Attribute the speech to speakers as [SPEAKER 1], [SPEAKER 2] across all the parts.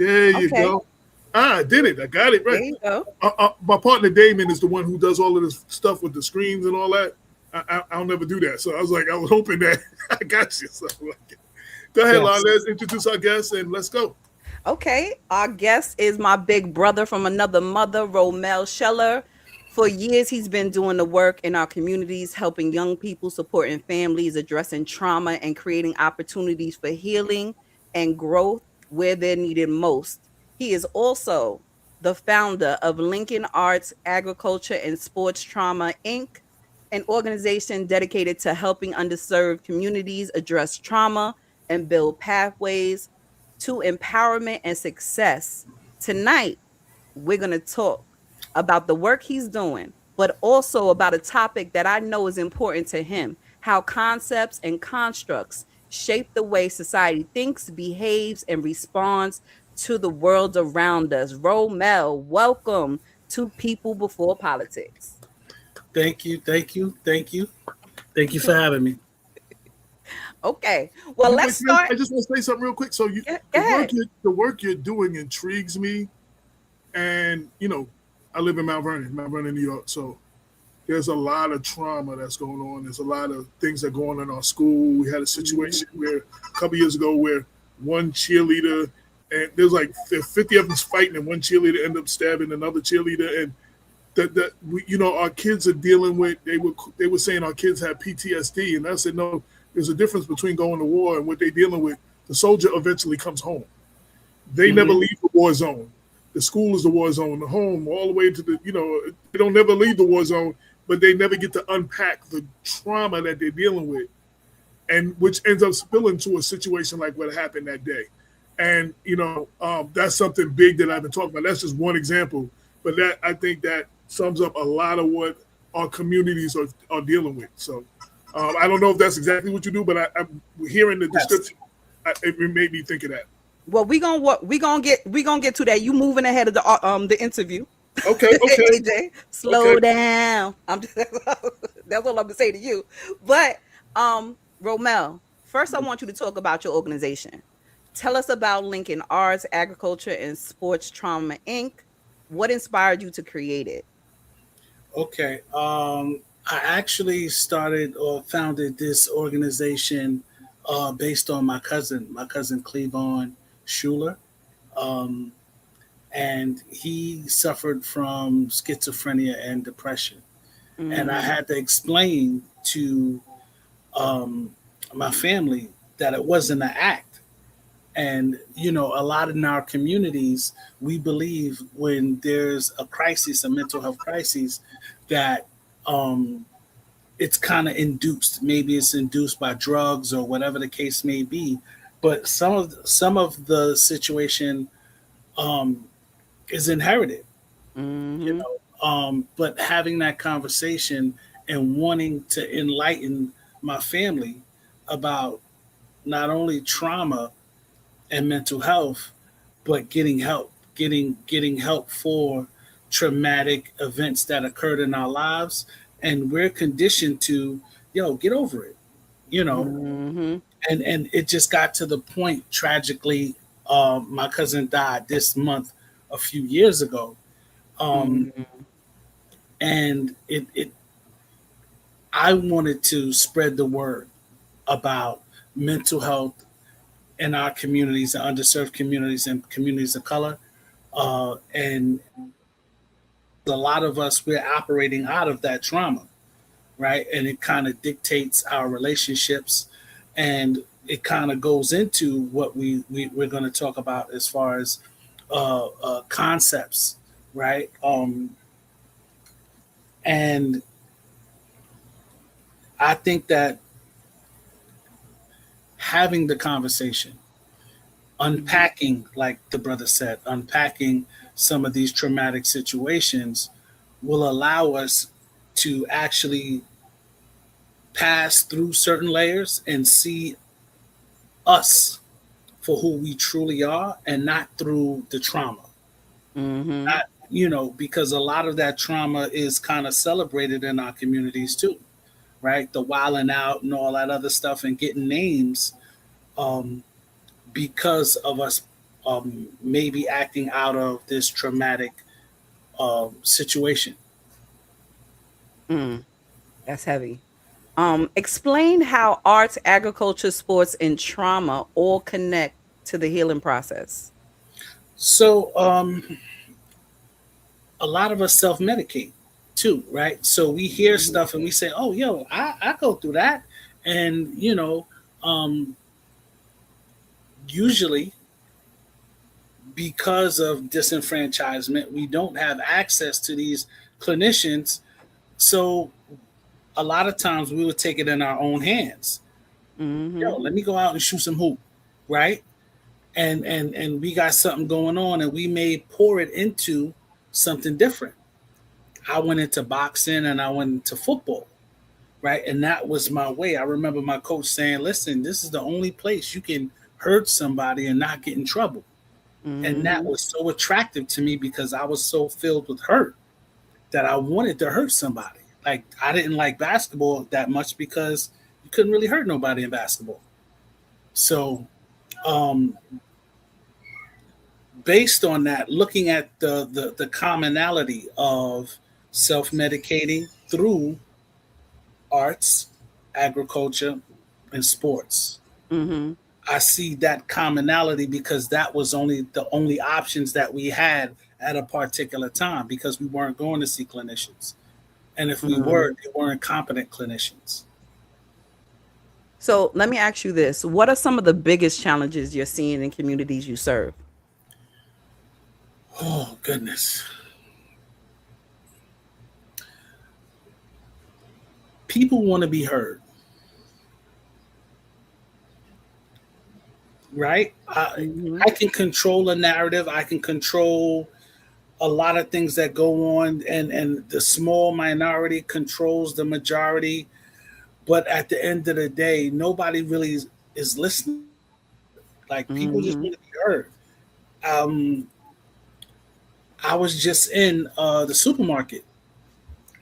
[SPEAKER 1] There you
[SPEAKER 2] Okay,
[SPEAKER 1] go. I did it. I got it
[SPEAKER 2] there
[SPEAKER 1] right.
[SPEAKER 2] you go.
[SPEAKER 1] My partner Damon is the one who does all of this stuff with the screens and all that. I'll never do that. So I was hoping that I got you. So go ahead, Lon.
[SPEAKER 3] Yes.
[SPEAKER 1] Let's introduce our guest and let's go.
[SPEAKER 2] Okay, our guest is my big brother from another mother, Romel Shuler. For years, he's been doing the work in our communities, helping young people, supporting families, addressing trauma, and creating opportunities for healing and growth where they're needed most. He is also the founder of Lincoln Arts, Agriculture, and Sports Trauma, Inc., an organization dedicated to helping underserved communities address trauma and build pathways to empowerment and success. Tonight, we're going to talk about the work he's doing, but also about a topic that I know is important to him: how concepts and constructs shape the way society thinks, behaves, and responds to the world around us. Romel, welcome to People Before Politics.
[SPEAKER 3] Thank you. Thank you. Thank you. Thank you for having me.
[SPEAKER 2] Okay, well, let's start.
[SPEAKER 1] I just want to say something real quick. So
[SPEAKER 2] Go ahead.
[SPEAKER 1] the work you're doing intrigues me, and I live in Mount Vernon, New York. So there's a lot of trauma that's going on. There's a lot of things that go on in our school. We had a situation where a couple years ago where one cheerleader, and there's like 50 of them fighting, and one cheerleader ended up stabbing another cheerleader, and that we, our kids are dealing with. They were saying our kids have PTSD, and I said no. There's a difference between going to war and what they're dealing with. The soldier eventually comes home. They never
[SPEAKER 3] Mhm.
[SPEAKER 1] leave the war zone. The school is the war zone. The home, all the way to they don't never leave the war zone, but they never get to unpack the trauma that they're dealing with, and which ends up spilling to a situation like what happened that day. And that's something big that I've been talking about. That's just one example, but that I think that sums up a lot of what our communities are dealing with. So I don't know if that's exactly what you do, but I'm hearing the
[SPEAKER 3] Yes.
[SPEAKER 1] description. It made me think of that.
[SPEAKER 2] Well, we gonna get to that. You moving ahead of the interview.
[SPEAKER 1] Okay, okay,
[SPEAKER 2] AJ,
[SPEAKER 1] okay.
[SPEAKER 2] slow down. I'm just, that's all I'm gonna say to you. But Romel, first I want you to talk about your organization. Tell us about Lincoln Arts, Agriculture, and Sports Trauma Inc. What inspired you to create it?
[SPEAKER 3] Okay. I actually started or founded this organization based on my cousin Cleavon Shuler. Um, and he suffered from schizophrenia and depression. And I
[SPEAKER 2] Mm-hmm.
[SPEAKER 3] had to explain to um, my family that it wasn't an act. And, a lot in our communities, we believe when there's a crisis, a mental health crisis, that um, it's kind of induced. Maybe it's induced by drugs or whatever the case may be. But some of the situation um, is inherited, you
[SPEAKER 2] Mm-hmm.
[SPEAKER 3] know. But having that conversation and wanting to enlighten my family about not only trauma and mental health, but getting help for traumatic events that occurred in our lives, and we're conditioned to, get over it, you know.
[SPEAKER 2] Mm-hmm.
[SPEAKER 3] And it just got to the point, tragically, my cousin died this month, a few years ago, um,
[SPEAKER 2] Mm-hmm.
[SPEAKER 3] and it I wanted to spread the word about mental health in our communities, and underserved communities and communities of color. And a lot of us, we're operating out of that trauma, right? And it kind of dictates our relationships, and it kind of goes into what we're going to talk about as far as concepts, right? And I think that having the conversation, unpacking, like the brother said, unpacking some of these traumatic situations will allow us to actually pass through certain layers and see us for who we truly are, and not through the trauma.
[SPEAKER 2] Mm-hmm.
[SPEAKER 3] Not, because a lot of that trauma is kind of celebrated in our communities too, right? The wilding out and all that other stuff, and getting names, um, because of us maybe acting out of this traumatic situation.
[SPEAKER 2] Mm, that's heavy. Explain how arts, agriculture, sports, and trauma all connect to the healing process.
[SPEAKER 3] So a lot of us self medicate too, right? So we hear
[SPEAKER 2] Mhm.
[SPEAKER 3] stuff and we say, "Oh, yo, I go through that," and um, usually because of disenfranchisement, we don't have access to these clinicians. So a lot of times we would take it in our own hands. Yo,
[SPEAKER 2] Mhm.
[SPEAKER 3] let me go out and shoot some hoop, right? And we got something going on, and we may pour it into something different. I went into boxing and I went into football, right? And that was my way. I remember my coach saying, "Listen, this is the only place you can hurt somebody and not get in trouble." And that
[SPEAKER 2] Mhm.
[SPEAKER 3] was so attractive to me because I was so filled with hurt that I wanted to hurt somebody. Like I didn't like basketball that much because you couldn't really hurt nobody in basketball. So, um, based on that, looking at the commonality of self medicating through arts, agriculture, and sports,
[SPEAKER 2] Mhm.
[SPEAKER 3] I see that commonality because that was only the only options that we had at a particular time because we weren't going to see clinicians. And if we were,
[SPEAKER 2] Mhm.
[SPEAKER 3] they weren't competent clinicians.
[SPEAKER 2] So let me ask you this: what are some of the biggest challenges you're seeing in communities you serve?
[SPEAKER 3] Oh, goodness. People want to be heard, right?
[SPEAKER 2] Mhm.
[SPEAKER 3] I can control a narrative, I can control a lot of things that go on, and the small minority controls the majority. But at the end of the day, nobody really is listening. Like people just
[SPEAKER 2] Mhm.
[SPEAKER 3] want to be heard. Um, I was just in the supermarket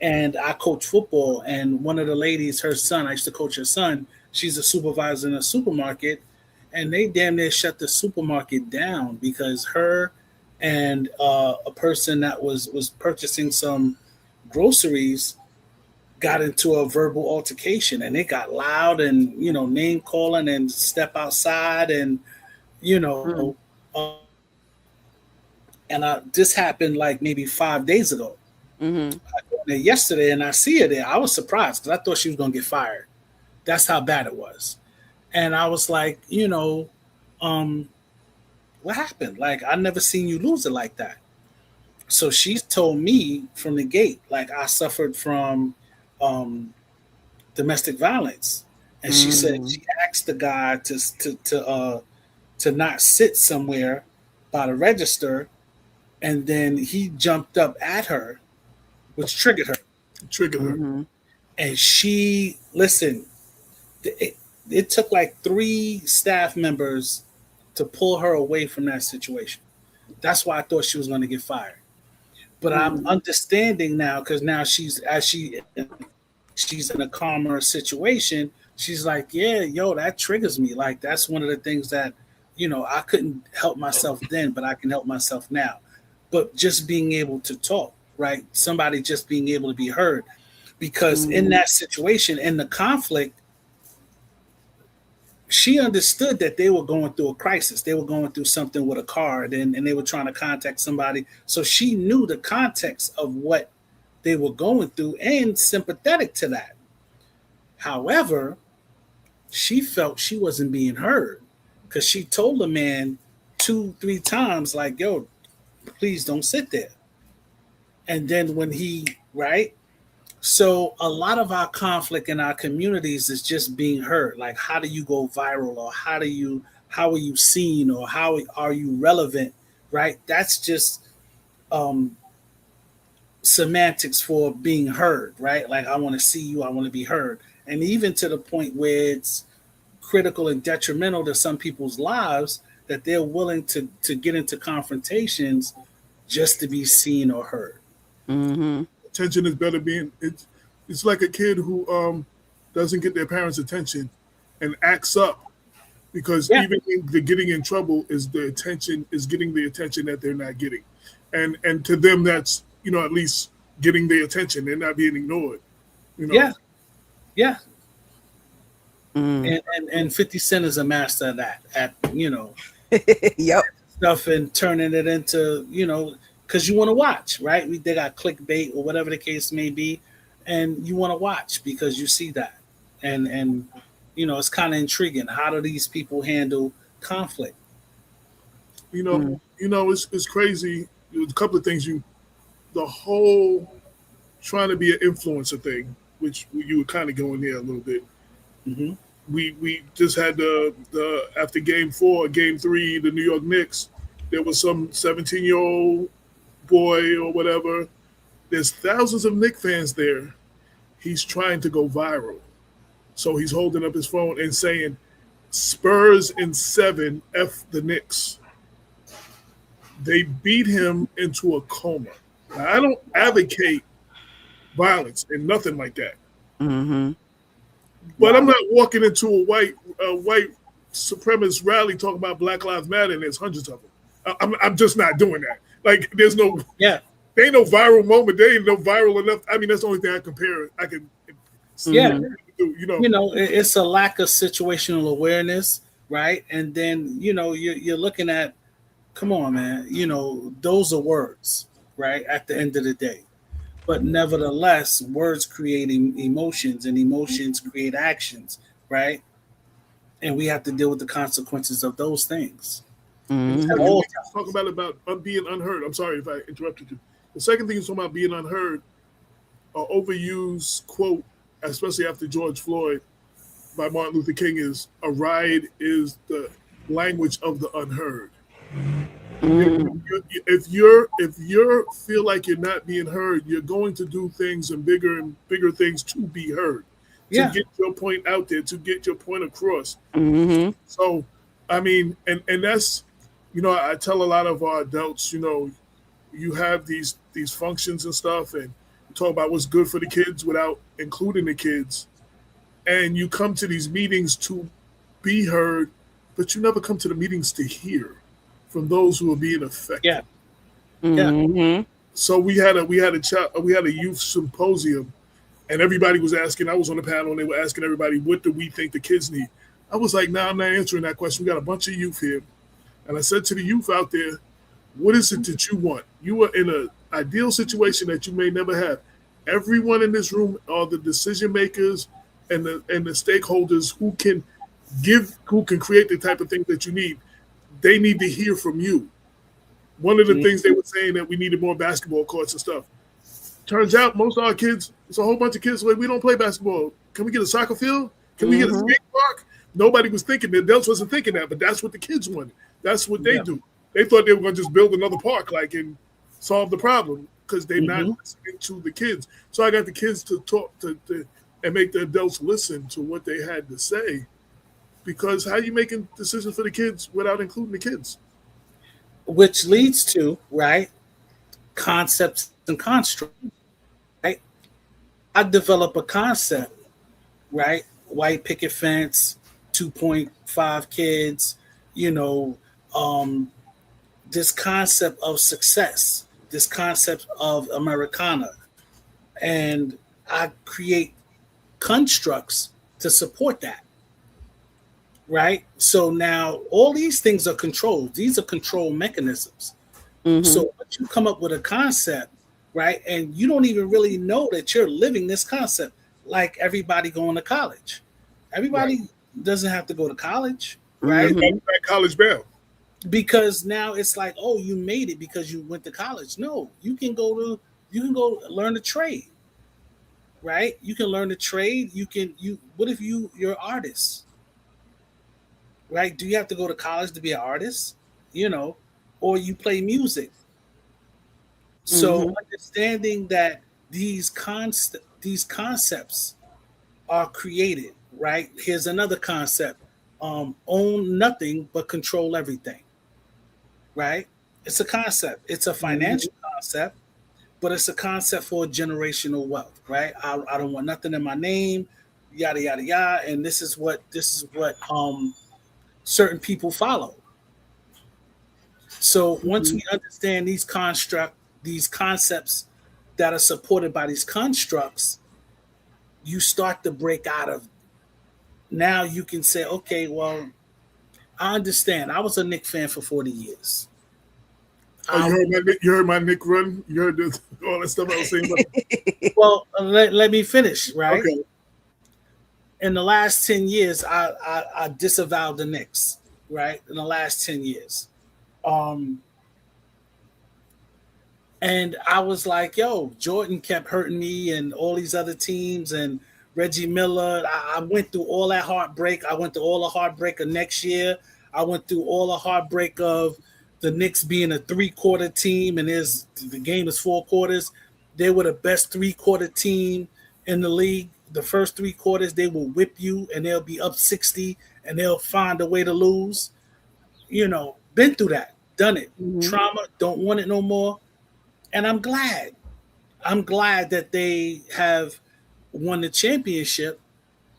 [SPEAKER 3] and I coach football. And one of the ladies, her son, I used to coach her son. She's a supervisor in a supermarket, and they damn near shut the supermarket down because her and a person that was purchasing some groceries got into a verbal altercation, and it got loud and name calling and step outside and you know
[SPEAKER 2] Mm.
[SPEAKER 3] um, and this happened like maybe 5 days ago.
[SPEAKER 2] Mhm.
[SPEAKER 3] I go there yesterday and I see her there. I was surprised because I thought she was going to get fired. That's how bad it was. And I was like, um, what happened? Like, I never seen you lose it like that. So she told me from the gate, like, I suffered from um, domestic violence. And she said
[SPEAKER 2] Mm.
[SPEAKER 3] she asked the guy to not sit somewhere by the register, and then he jumped up at her, which triggered her.
[SPEAKER 1] Triggered her.
[SPEAKER 2] Mhm.
[SPEAKER 3] And she listen. It, it took like 3 staff members to pull her away from that situation. That's why I thought she was going to get fired. But I'm
[SPEAKER 2] Mm.
[SPEAKER 3] understanding now because now she's in a calmer situation. She's like, yeah, yo, that triggers me. Like that's one of the things that I couldn't help myself then, but I can help myself now. But just being able to talk, right? Somebody just being able to be heard, because in
[SPEAKER 2] Mhm.
[SPEAKER 3] that situation, in the conflict, she understood that they were going through a crisis. They were going through something with a card, and they were trying to contact somebody. So she knew the context of what they were going through and sympathetic to that. However, she felt she wasn't being heard because she told the man 2, 3 times, like, yo, please don't sit there. And then when right? So a lot of our conflict in our communities is just being heard. Like, how do you go viral, or how are you seen, or how are you relevant? Right? That's just um, semantics for being heard. Right? Like, I want to see you, I want to be heard, and even to the point where it's critical and detrimental to some people's lives that they're willing to get into confrontations just to be seen or heard.
[SPEAKER 2] Mhm.
[SPEAKER 1] Attention is better being it's like a kid who doesn't get their parents' attention and acts up because
[SPEAKER 3] Yeah,
[SPEAKER 1] even in the getting in trouble is the attention is getting the attention that they're not getting, and to them that's at least getting the attention. They're not being ignored. You know,
[SPEAKER 3] yeah, yeah.
[SPEAKER 2] Mm.
[SPEAKER 3] And 50 Cent is a master of that at
[SPEAKER 2] Yep.
[SPEAKER 3] stuff and turning it into because you want to watch, right? They got clickbait or whatever the case may be, and you want to watch because you see that, and it's kind of intriguing. How do these people handle conflict?
[SPEAKER 1] you know,
[SPEAKER 2] Mm.
[SPEAKER 1] it's crazy. There's a couple of things the whole trying to be an influencer thing, which you were kind of going there a little bit.
[SPEAKER 3] Hmm.
[SPEAKER 1] We just had the after game 3, the New York Knicks. There was some 17-year-old boy or whatever. There's thousands of Knicks fans there. He's trying to go viral, so he's holding up his phone and saying, "Spurs in 7, f the Knicks." They beat him into a coma. Now, I don't advocate violence and nothing like that.
[SPEAKER 2] Mm-hmm.
[SPEAKER 1] But I'm
[SPEAKER 3] Wow.
[SPEAKER 1] not walking into a white supremacist rally talking about Black Lives Matter and there's hundreds of them. I'm just not doing that. Like
[SPEAKER 3] Yeah,
[SPEAKER 1] there ain't no viral moment. There ain't no viral enough. I mean, that's the only thing I compare. I can
[SPEAKER 3] yeah.
[SPEAKER 2] Mm-hmm.
[SPEAKER 1] do.
[SPEAKER 3] It's a lack of situational awareness, right? And then you're looking at, come on, man. Those are words, right? At the end of the day. But nevertheless, words create emotions, and emotions create actions, right? And we have to deal with the consequences of those things
[SPEAKER 1] And the
[SPEAKER 2] Mm-hmm.
[SPEAKER 1] second
[SPEAKER 3] all
[SPEAKER 1] thing you talk about being unheard. I'm sorry if I interrupted you. The second thing you talking about being unheard, or overused quote, especially after George Floyd by Martin Luther King, is a riot is the language of the unheard. If
[SPEAKER 2] Mm-hmm.
[SPEAKER 1] if you feel like you're not being heard, you're going to do things and bigger things to be heard, to
[SPEAKER 3] Yeah.
[SPEAKER 1] get your point out there, to get your point across.
[SPEAKER 2] Mm-hmm.
[SPEAKER 1] So, I mean, and that's, I tell a lot of our adults, you have these functions and stuff, and you talk about what's good for the kids without including the kids, and you come to these meetings to be heard, but you never come to the meetings to hear from those who are being
[SPEAKER 3] Yeah.
[SPEAKER 1] affected.
[SPEAKER 3] Yeah.
[SPEAKER 2] Mm-hmm.
[SPEAKER 1] So we had a youth symposium, and everybody was asking. I was on the panel, and they were asking everybody, "What do we think the kids need?" I was like, "Nah, I'm not answering that question. We got a bunch of youth here," and I said to the youth out there, "What is it that you want? You are in an ideal situation that you may never have. Everyone in this room are the decision makers and the stakeholders who can create the type of things that you need. They need to hear from you." One of the things they were saying that we needed more basketball courts and stuff. Turns out most of our kids, it's a whole bunch of kids like, we don't play basketball. Can we get a soccer field? Can we get a
[SPEAKER 2] Mm-hmm.
[SPEAKER 1] skate park? Nobody was thinking, the adults wasn't thinking that, but that's what the kids wanted. That's what they
[SPEAKER 3] Yeah.
[SPEAKER 1] do. They thought they were going to just build another park, like, and solve the problem because they're not
[SPEAKER 3] Hmm.
[SPEAKER 1] listening to the kids. So I got the kids to talk to and make the adults listen to what they had to say. Because how you making decisions for the kids without including the kids?
[SPEAKER 3] Which leads to, right, concepts and constructs, right? I develop a concept, right? White picket fence, 2.5 kids, you know, um, this concept of success, this concept of Americana. And I create constructs to support that, right? So now all these things are controlled. These are control mechanisms.
[SPEAKER 2] Mm-hmm.
[SPEAKER 3] So once you come up with a concept, right, and you don't even really know that you're living this concept, like everybody going to college.
[SPEAKER 1] Right.
[SPEAKER 3] Everybody doesn't have to go to college, right?
[SPEAKER 2] Mm-hmm.
[SPEAKER 1] That college bell.
[SPEAKER 3] Because now it's like, oh, you made it because you went to college. No, you can go learn a trade, right? You can learn a trade. You what if you're an artist, right? Do you have to go to college to be an artist? You know, or you play music. So
[SPEAKER 2] Mm-hmm.
[SPEAKER 3] understanding that these concepts are created, right? Here's another concept: own nothing but control everything, right? It's a concept. It's a
[SPEAKER 2] Mm-hmm.
[SPEAKER 3] financial concept, but it's a concept for generational wealth, right? I don't want nothing in my name, yada yada yada. And this is what certain people follow. So once
[SPEAKER 2] Mhm.
[SPEAKER 3] we understand these concepts that are supported by these constructs, you start to break out of. Now you can say, okay, well, I understand. I was a Knicks fan for 40 years.
[SPEAKER 1] Oh,
[SPEAKER 3] I
[SPEAKER 1] you heard my Nick run. You heard this, all that stuff I was saying about.
[SPEAKER 3] Well, let me finish, right?
[SPEAKER 1] Okay.
[SPEAKER 3] In the last 10 years, I disavowed the Knicks, right? In the last 10 years. Um, and I was like, yo, Jordan kept hurting me and all these other teams and Reggie Miller. I went through all that heartbreak. I went through all the heartbreak of next year. I went through all the heartbreak of the Knicks being a 3-quarter team and the game is 4 quarters. They were the best 3-quarter team in the league. The first 3 quarters, they will whip you and they'll be up 60 and they'll find a way to lose. Been through that, done it.
[SPEAKER 2] Mhm.
[SPEAKER 3] Trauma, don't want it no more. And I'm glad. I'm glad that they have won the championship,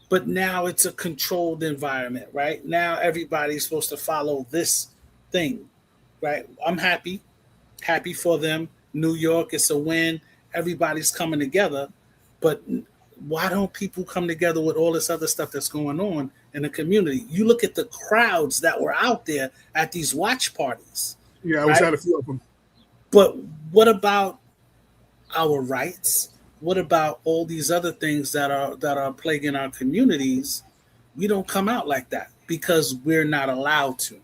[SPEAKER 3] but now it's a controlled environment, right? Now everybody's supposed to follow this thing, right? I'm happy for them. New York, it's a win. Everybody's coming together, but why don't people come together with all this other stuff that's going on in the community? You look at the crowds that were out there at these watch parties,
[SPEAKER 1] Yeah, I was
[SPEAKER 3] right?
[SPEAKER 1] at a few of them.
[SPEAKER 3] But what about our rights? What about all these other things that are plaguing our communities? We don't come out like that because we're not allowed to,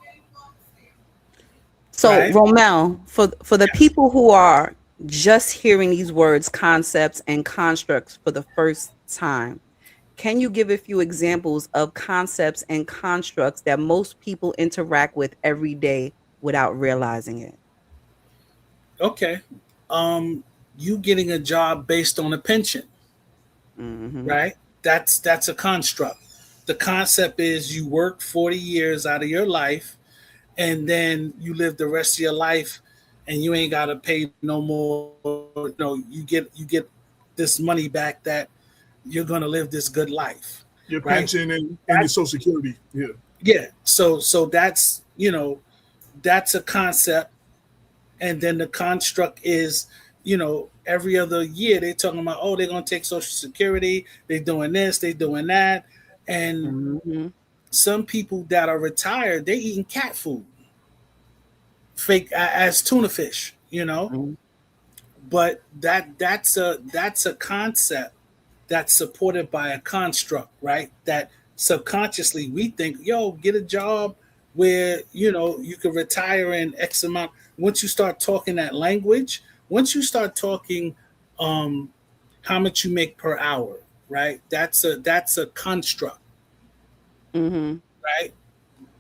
[SPEAKER 2] So,
[SPEAKER 3] right?
[SPEAKER 2] Romel, for the
[SPEAKER 3] Yes.
[SPEAKER 2] people who are just hearing these words, concepts, and constructs for the first time, can you give a few examples of concepts and constructs that most people interact with every day without realizing it?
[SPEAKER 3] Okay. Um, you getting a job based on a pension,
[SPEAKER 2] Hmm.
[SPEAKER 3] right? That's a construct. The concept is you work 40 years out of your life and then you live the rest of your life and you ain't gotta pay no more. You get this money back that you're gonna live this good life,
[SPEAKER 1] Your
[SPEAKER 3] right?
[SPEAKER 1] pension and your
[SPEAKER 3] That's
[SPEAKER 1] Social Security. Yeah.
[SPEAKER 3] Yeah. So that's a concept, and then the construct is every other year they're talking about, oh, they're gonna take Social Security, they're doing this, they're doing that, and
[SPEAKER 2] Hmm.
[SPEAKER 3] some people that are retired they eating cat food, fake as tuna fish. But that's a concept that's supported by a construct, right? That subconsciously we think, yo, get a job where you can retire in X amount. Once you start talking that language, once you start talking um, how much you make per hour, right? That's a construct,
[SPEAKER 2] Hmm.
[SPEAKER 3] right?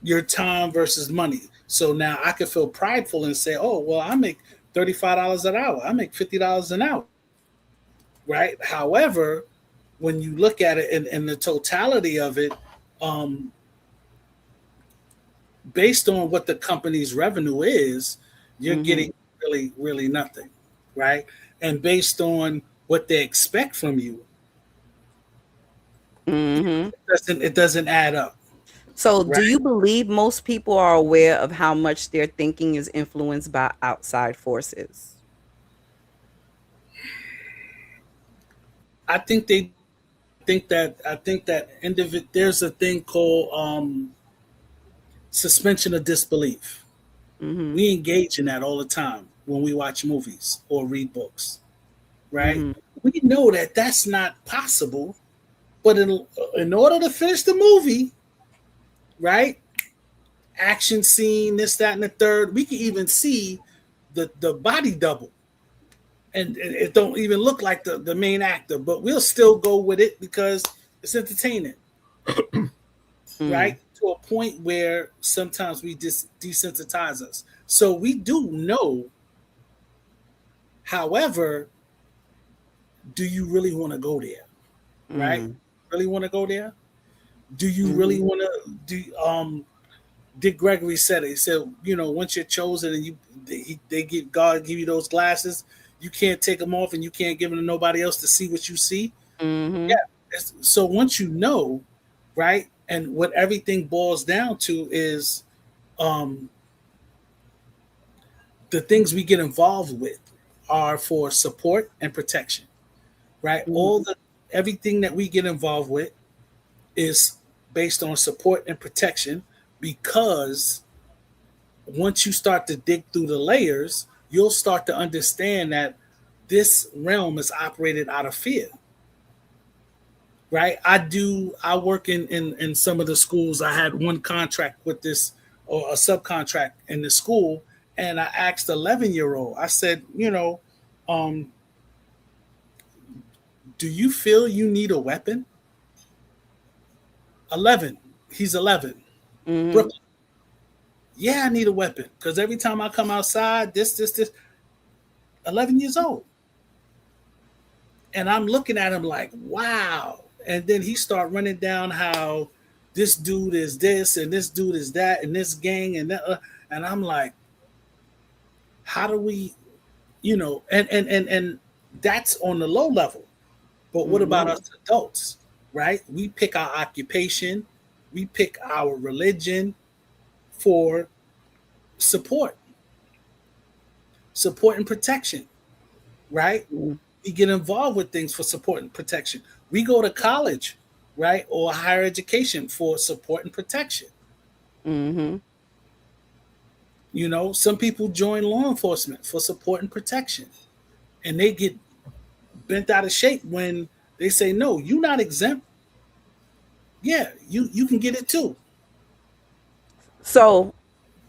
[SPEAKER 3] Your time versus money. So now I can feel prideful and say, oh, well, I make $35 an hour. I make $50 an hour, right? However, when you look at it in the totality of it, um, based on what the company's revenue is, you're
[SPEAKER 2] Hmm.
[SPEAKER 3] getting really, really nothing, right? And based on what they expect from you,
[SPEAKER 2] Hmm.
[SPEAKER 3] it doesn't add up,
[SPEAKER 2] So, do
[SPEAKER 3] right?
[SPEAKER 2] you believe most people are aware of how much their thinking is influenced by outside forces?
[SPEAKER 3] I think they do. I think that there's a thing called suspension of disbelief.
[SPEAKER 2] Hmm.
[SPEAKER 3] We engage in that all the time when we watch movies or read books, right?
[SPEAKER 2] Hmm.
[SPEAKER 3] We know that that's not possible, but in order to finish the movie, right? Action scene, this, that, and the third. We can even see the body double, and it don't even look like the main actor, but we'll still go with it because it's entertaining,
[SPEAKER 2] Mm.
[SPEAKER 3] right? To a point where sometimes we just desensitize us. So we do know. However, do you really want to go there? Right?
[SPEAKER 2] Mm.
[SPEAKER 3] Really want to go there? Do you really
[SPEAKER 2] Mhm.
[SPEAKER 3] want to do? Dick Gregory said it. He said, once you're chosen and they give God give you those glasses, you can't take them off and you can't give them to nobody else to see what you see. Yeah.
[SPEAKER 2] Mhm.
[SPEAKER 3] So once you know, right? And what everything boils down to is um, the things we get involved with are for support and protection, right?
[SPEAKER 2] Mhm.
[SPEAKER 3] Everything that we get involved with is based on support and protection, because once you start to dig through the layers, you'll start to understand that this realm is operated out of fear. Right? I work in some of the schools. I had one contract with this, or a subcontract in the school, and I asked 11-year-old, I said, um, do you feel you need a weapon? 11. He's 11.
[SPEAKER 2] Mhm.
[SPEAKER 3] Brooklyn. Yeah, I need a weapon because every time I come outside, this. 11 years old. And I'm looking at him like, wow. And then he start running down how this dude is this and this dude is that and this gang and that. And I'm like, how do we, and that's on the low level. But what about us
[SPEAKER 2] Mhm.
[SPEAKER 3] adults, right? We pick our occupation, we pick our religion for support, support and protection, right?
[SPEAKER 2] Mhm.
[SPEAKER 3] We get involved with things for support and protection. We go to college, right, or higher education for support and protection.
[SPEAKER 2] Mhm.
[SPEAKER 3] Some people join law enforcement for support and protection, and they get bent out of shape when they say, "No, you're not exempt. Yeah, you can get it too."
[SPEAKER 2] So,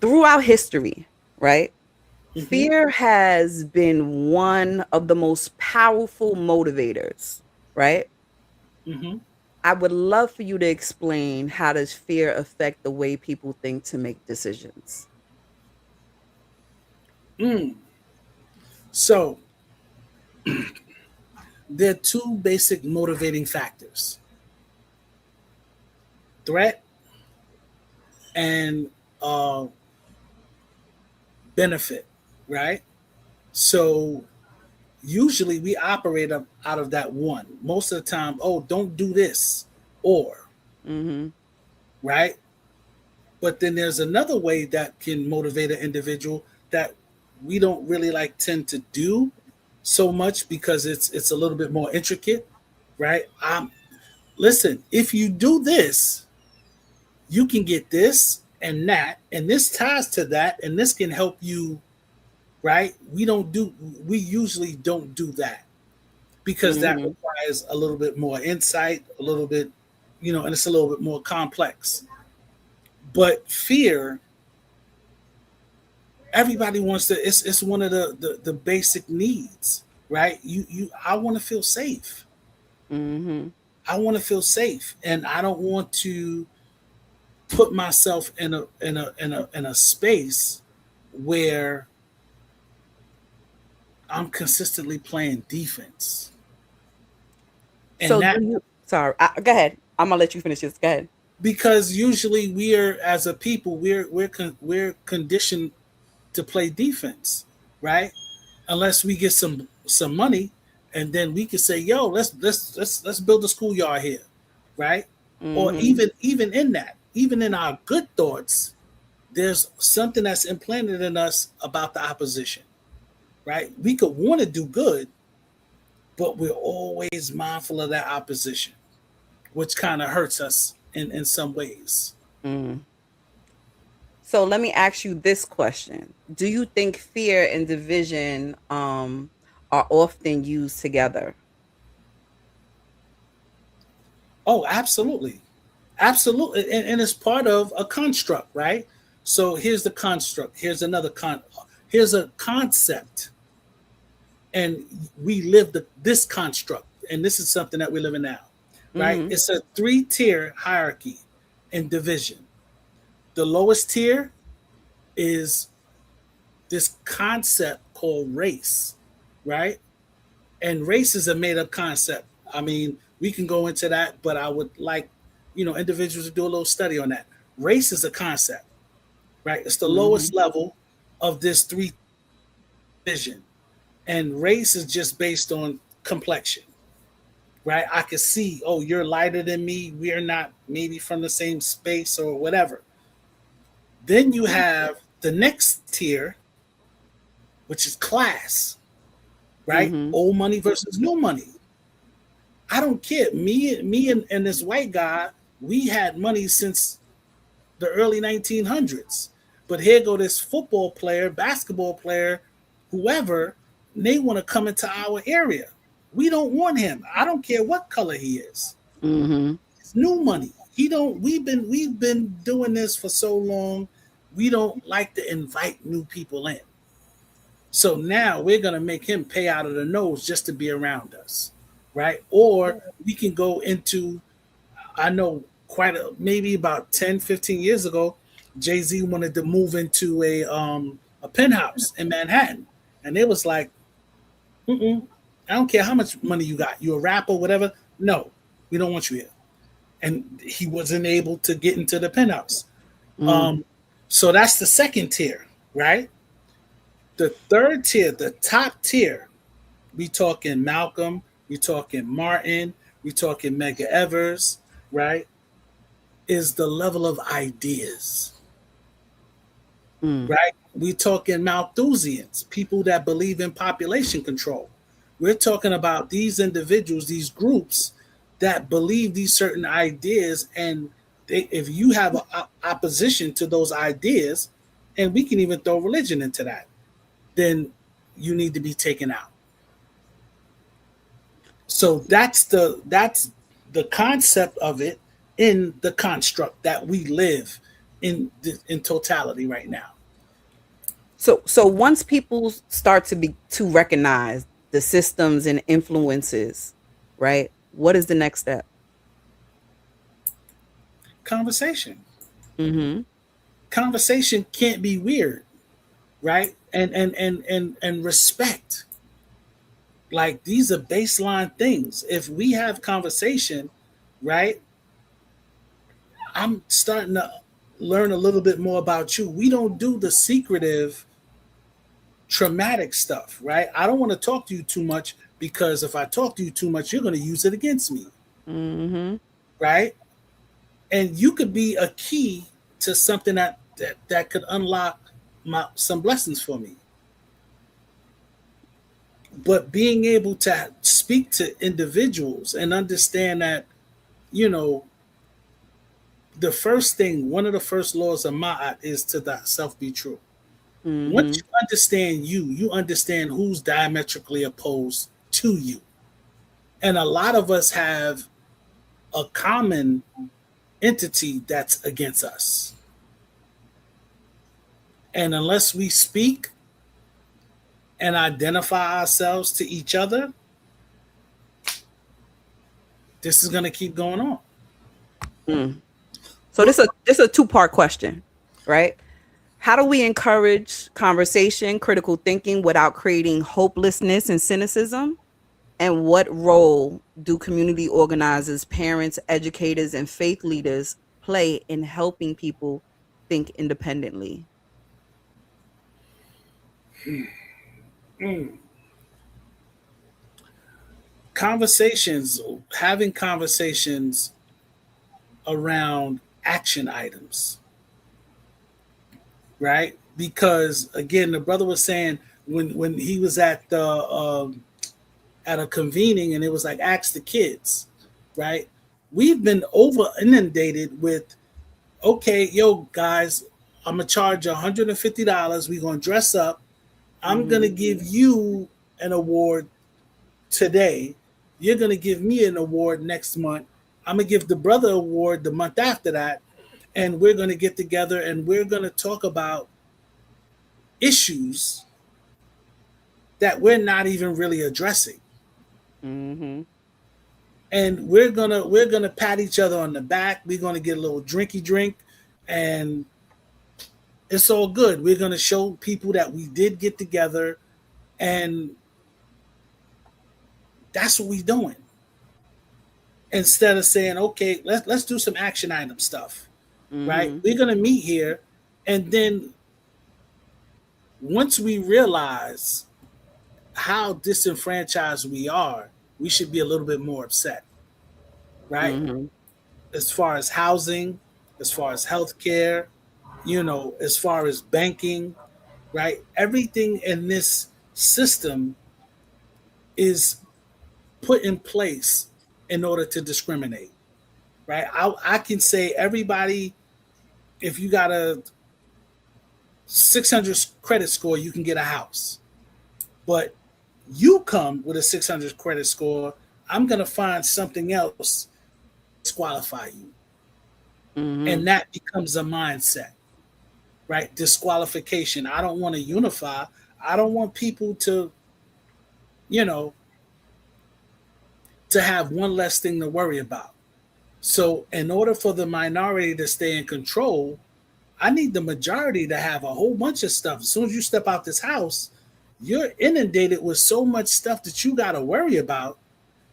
[SPEAKER 2] throughout history, right?
[SPEAKER 3] Hmm.
[SPEAKER 2] Fear has been one of the most powerful motivators, right?
[SPEAKER 3] Hmm.
[SPEAKER 2] I would love for you to explain how does fear affect the way people think to make decisions?
[SPEAKER 3] Mm. So there are two basic motivating factors: threat and uh, benefit, right? So usually we operate out of that one. Most of the time, oh, don't do this, or,
[SPEAKER 2] Mhm.
[SPEAKER 3] right? But then there's another way that can motivate an individual that we don't really like tend to do so much because it's a little bit more intricate, right? Listen, if you do this, you can get this and that, and this ties to that, and this can help you, right? We usually don't do that because that
[SPEAKER 2] Mhm.
[SPEAKER 3] requires a little bit more insight, a little bit, and it's a little bit more complex. But fear, everybody wants to. It's one of the basic needs, right? I want to feel safe.
[SPEAKER 2] Mhm.
[SPEAKER 3] I want to feel safe, and I don't want to put myself in a space where I'm consistently playing defense, and
[SPEAKER 2] So do
[SPEAKER 3] that
[SPEAKER 2] you sorry, go ahead. I'm gonna let you finish this. Go ahead.
[SPEAKER 3] because usually we are, as a people, we're conditioned to play defense, right? Unless we get some money, and then we can say, "Yo, let's build a schoolyard here," right? Or
[SPEAKER 2] Mhm.
[SPEAKER 3] even in that, even in our good thoughts, there's something that's implanted in us about the opposition, right? We could want to do good, but we're always mindful of that opposition, which kind of hurts us in some ways.
[SPEAKER 2] Mm. So let me ask you this question. Do you think fear and division are often used together?
[SPEAKER 3] Oh, absolutely. Absolutely. And it's part of a construct, right? So here's the construct. Here's a concept. And we live this construct. And this is something that we live in now, right?
[SPEAKER 2] Mhm.
[SPEAKER 3] It's a 3-tier hierarchy in division. The lowest tier is this concept called race, right? And race is a made up concept. I mean, we can go into that, but I would like, individuals to do a little study on that. Race is a concept, right? It's the lowest
[SPEAKER 2] Mhm.
[SPEAKER 3] level of this three vision. And race is just based on complexion, right? I could see, oh, you're lighter than me. We're not maybe from the same space or whatever. Then you have the next tier, which is class, right?
[SPEAKER 2] Mm-hmm.
[SPEAKER 3] Old money versus new money. I don't care. Me and this white guy, we had money since the early 1900s. But here go this football player, basketball player, whoever, they want to come into our area. We don't want him. I don't care what color he is.
[SPEAKER 2] Mm-hmm.
[SPEAKER 3] It's new money. He don't. We've been doing this for so long. We don't like to invite new people in. So now we're gonna make him pay out of the nose just to be around us, right? Or we can go into, I know maybe about 10, 15 years ago, Jay-Z wanted to move into a penthouse in Manhattan. And it was like, I don't care how much money you got. You a rapper, whatever. No, we don't want you here. And he wasn't able to get into the penthouse. So that's the second tier, right? The third tier, the top tier, we talking Malcolm, we talking Martin, we talking Medgar Evers, right? Is the level of ideas, right? We talking Malthusians, people that believe in population control. We're talking about these individuals, these groups that believe these certain ideas, and if you have an opposition to those ideas, and we can even throw religion into that, then you need to be taken out. So that's the concept of it in the construct that we live in totality right now.
[SPEAKER 2] So once people start to recognize the systems and influences, right? What is the next step?
[SPEAKER 3] Conversation.
[SPEAKER 2] Mm-hmm.
[SPEAKER 3] Conversation can't be weird, right? And respect. Like, these are baseline things. If we have conversation, right? I'm starting to learn a little bit more about you. We don't do the secretive, traumatic stuff, right? I don't want to talk to you too much, because if I talk to you too much, you're going to use it against me, right? And you could be a key to something that could unlock some blessings for me. But being able to speak to individuals and understand that, one of the first laws of Ma'at is to thyself be true. Once you understand you understand who's diametrically opposed to you. And a lot of us have a common entity that's against us. And unless we speak and identify ourselves to each other, this is going to keep going on.
[SPEAKER 2] So this is a two-part question, right? How do we encourage conversation, critical thinking without creating hopelessness and cynicism? And what role do community organizers, parents, educators, and faith leaders play in helping people think independently?
[SPEAKER 3] Having conversations around action items, right? Because again, the brother was saying when he was at a convening, and it was like, ask the kids, right? We've been over inundated with, okay, yo guys, I'm gonna charge $150. We're gonna dress up. I'm gonna give you an award today. You're gonna give me an award next month. I'm gonna give the brother award the month after that, and we're gonna get together and we're gonna talk about issues that we're not even really addressing. And we're gonna pat each other on the back. We're gonna get a little drinky drink, and it's all good. We're gonna show people that we did get together, and that's what we're doing. Instead of saying, okay, let's do some action item stuff, right? We're gonna meet here, and then once we realize how disenfranchised we are, we should be a little bit more upset, right?
[SPEAKER 2] Mm-hmm.
[SPEAKER 3] As far as housing, as far as healthcare, as far as banking, right? Everything in this system is put in place in order to discriminate, right? I can say everybody, if you got a 600 credit score, you can get a house. But you come with a 600 credit score, I'm going to find something else disqualify you.
[SPEAKER 2] Mm-hmm.
[SPEAKER 3] And that becomes a mindset, right? Disqualification. I don't want to unify. I don't want people you know, to have one less thing to worry about. So, in order for the minority to stay in control, I need the majority to have a whole bunch of stuff. As soon as you step out this house, you're inundated with so much stuff that you got to worry about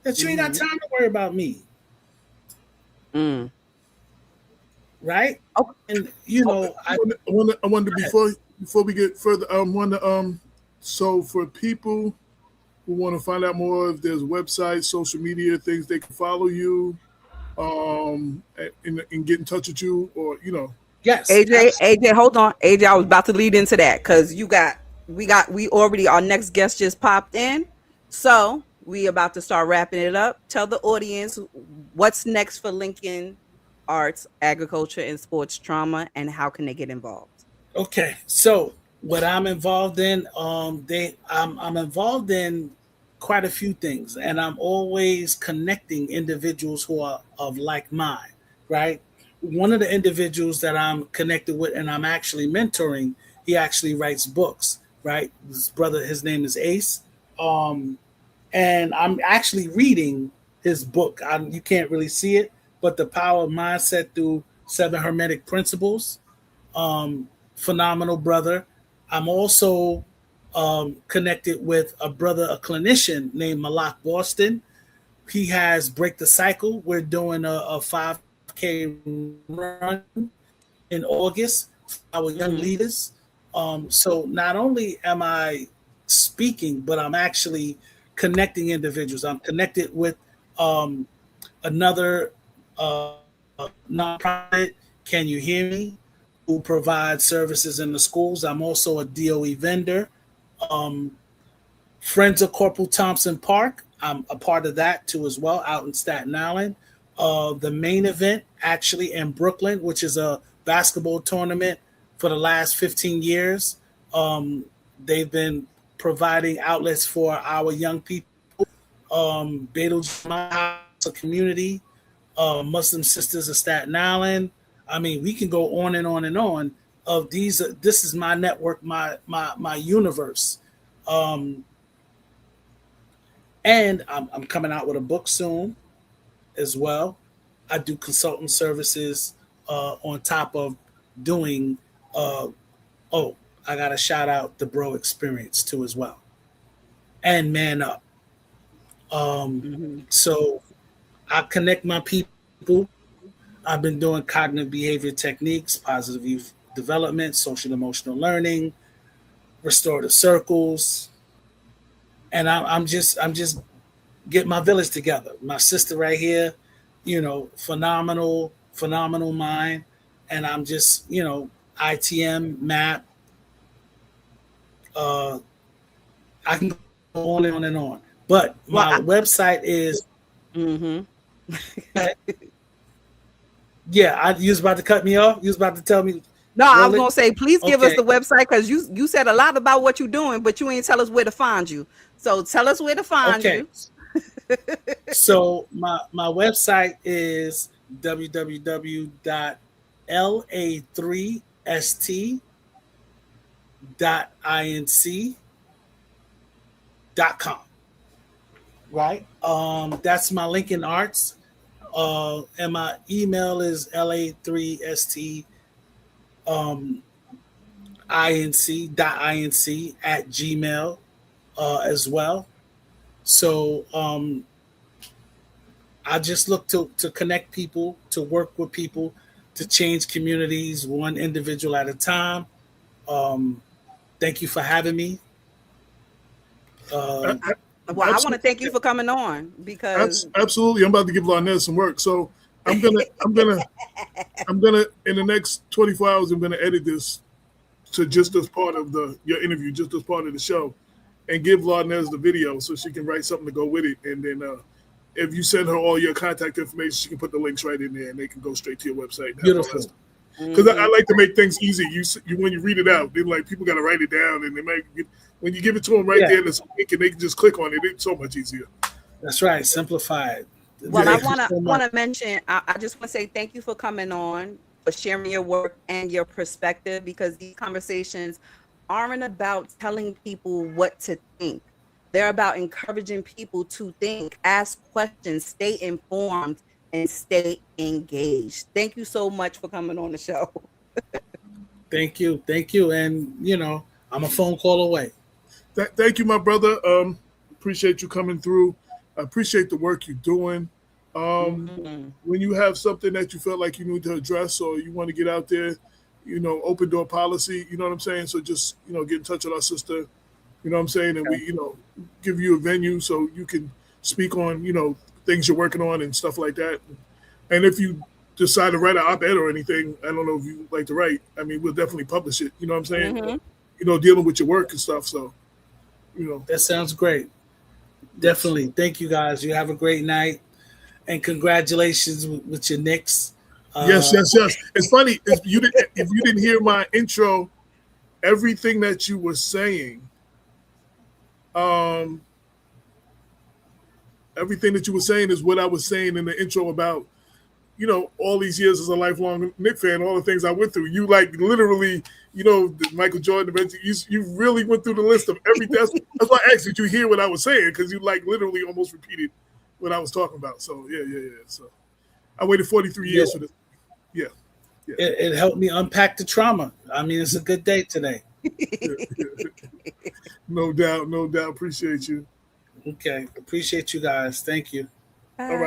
[SPEAKER 3] that you ain't got
[SPEAKER 2] Mm-hmm.
[SPEAKER 3] time to worry about me,
[SPEAKER 2] Mm.
[SPEAKER 3] right?
[SPEAKER 2] Okay.
[SPEAKER 3] And
[SPEAKER 1] Okay.
[SPEAKER 3] I
[SPEAKER 1] I wonder before we get further, I wonder so for people who want to find out more, if there's websites, social media, things they can follow you, and get in touch with you, or
[SPEAKER 3] yes,
[SPEAKER 2] AJ, hold on. AJ, I was about to lead into that because we already, our next guest just popped in. So we about to start wrapping it up. Tell the audience what's next for Lincoln Arts, Agriculture, and Sports Trauma, and how can they get involved?
[SPEAKER 3] okay. So what I'm involved in, I'm involved in quite a few things, and I'm always connecting individuals who are of like mind, right? One of the individuals that I'm connected with and I'm actually mentoring, he actually writes books, right? His brother, his name is Ace. Um, and I'm actually reading his book. You can't really see it, but The Power of Mindset Through Seven Hermetic Principles. Um, Phenomenal brother. I'm also connected with a brother, a clinician named Malak Boston. He has Break the Cycle. We're doing a 5K run in August for our young
[SPEAKER 2] Mm-hmm.
[SPEAKER 3] leaders. So not only am I speaking, but I'm actually connecting individuals. I'm connected with um, another nonprofit, Can You Hear Me, who provides services in the schools. I'm also a DOE vendor. Um, Friends of Corporal Thompson Park, I'm a part of that too as well, out in Staten Island. The main event actually in Brooklyn, which is a basketball tournament for the last 15 years. Um, they've been providing outlets for our young people. Betel House, a community, Muslim Sisters of Staten Island. I mean, we can go on and on and on. Of these, this is my network, my universe. Um, and I'm coming out with a book soon as well. I do consultant services on top of doing. Uh, oh, I got to shout out the Bro Experience too as well, and Man Up. Um,
[SPEAKER 2] Mm-hmm.
[SPEAKER 3] so I connect my people. I've been doing cognitive behavior techniques, positive youth development, social emotional learning, restorative circles, and I'm just getting my village together. My sister right here, phenomenal mind, and I'm just ITM map. Uh, I can go on and on and on, but
[SPEAKER 2] Well,
[SPEAKER 3] my website is.
[SPEAKER 2] mm-hmm.
[SPEAKER 3] Yeah, you was about to cut me off. You was about to tell me
[SPEAKER 2] No, I
[SPEAKER 3] roll
[SPEAKER 2] was
[SPEAKER 3] it.
[SPEAKER 2] gonna say, please give us
[SPEAKER 3] Okay,
[SPEAKER 2] the website because you said a lot about what you're doing, but you ain't tell us where to find you. So tell us where to find
[SPEAKER 3] okay.
[SPEAKER 2] you.
[SPEAKER 3] So my website is www.la3st.inc.com. Right. That's my Lincoln Arts. And my email is la3st inc.inc at gmail as well. So I just look to connect people, to work with people, to change communities one individual at a time. Um, Thank you for having me.
[SPEAKER 1] I,
[SPEAKER 3] Uh,
[SPEAKER 2] Well, I want to thank you for coming on because
[SPEAKER 1] Absolutely. I'm about to give Larnez some work. So I'm gonna in the next 24 hours, I'm gonna edit this to just as part of your interview, just as part of the show, and give Larnez the video so she can write something to go with it. And then if you send her all your contact information, she can put the links right in there, and they can go straight to your website.
[SPEAKER 3] Beautiful.
[SPEAKER 1] Because I like to make things easy. You when you read it out, then like people got to write it down, and they might when you give it to them right there, there's a link, and they can just click on it. It's so much easier.
[SPEAKER 3] That's right. Simplify it.
[SPEAKER 2] Well, I want to mention. I just want to say thank you for coming on, for sharing your work and your perspective, because these conversations aren't about telling people what to think. They're about encouraging people to think, ask questions, stay informed, and stay engaged. Thank you so much for coming on the show.
[SPEAKER 3] Thank you. And I'm a phone call away.
[SPEAKER 1] Thank you, my brother. Appreciate you coming through. I appreciate the work you're doing. When you have something that you feel like you need to address or you want to get out there, open door policy, you know what I'm saying? So just, get in touch with our sister, you know what I'm saying? And we, give you a venue so you can speak on, things you're working on and stuff like that. And if you decide to write an op-ed or anything, I don't know if you like to write. I mean, we'll definitely publish it. You know what I'm saying? Dealing with your work and stuff. So,
[SPEAKER 3] That sounds great. Definitely. Thank you, guys. You have a great night. And congratulations with your Knicks.
[SPEAKER 1] Yes. It's funny. If you didn't hear my intro, everything that you were saying, everything that you were saying is what I was saying in the intro about, all these years as a lifelong Knicks fan, all the things I went through. You literally, the Michael Jordan, you really went through the list of everything. That's why I asked, did you hear what I was saying? Because you literally almost repeated what I was talking about. So yeah. So I waited 43 years for this. Yeah.
[SPEAKER 3] It helped me unpack the trauma. I mean, it's a good day today.
[SPEAKER 1] No doubt. Appreciate you.
[SPEAKER 3] Okay. Appreciate you guys. Thank you.
[SPEAKER 1] All right.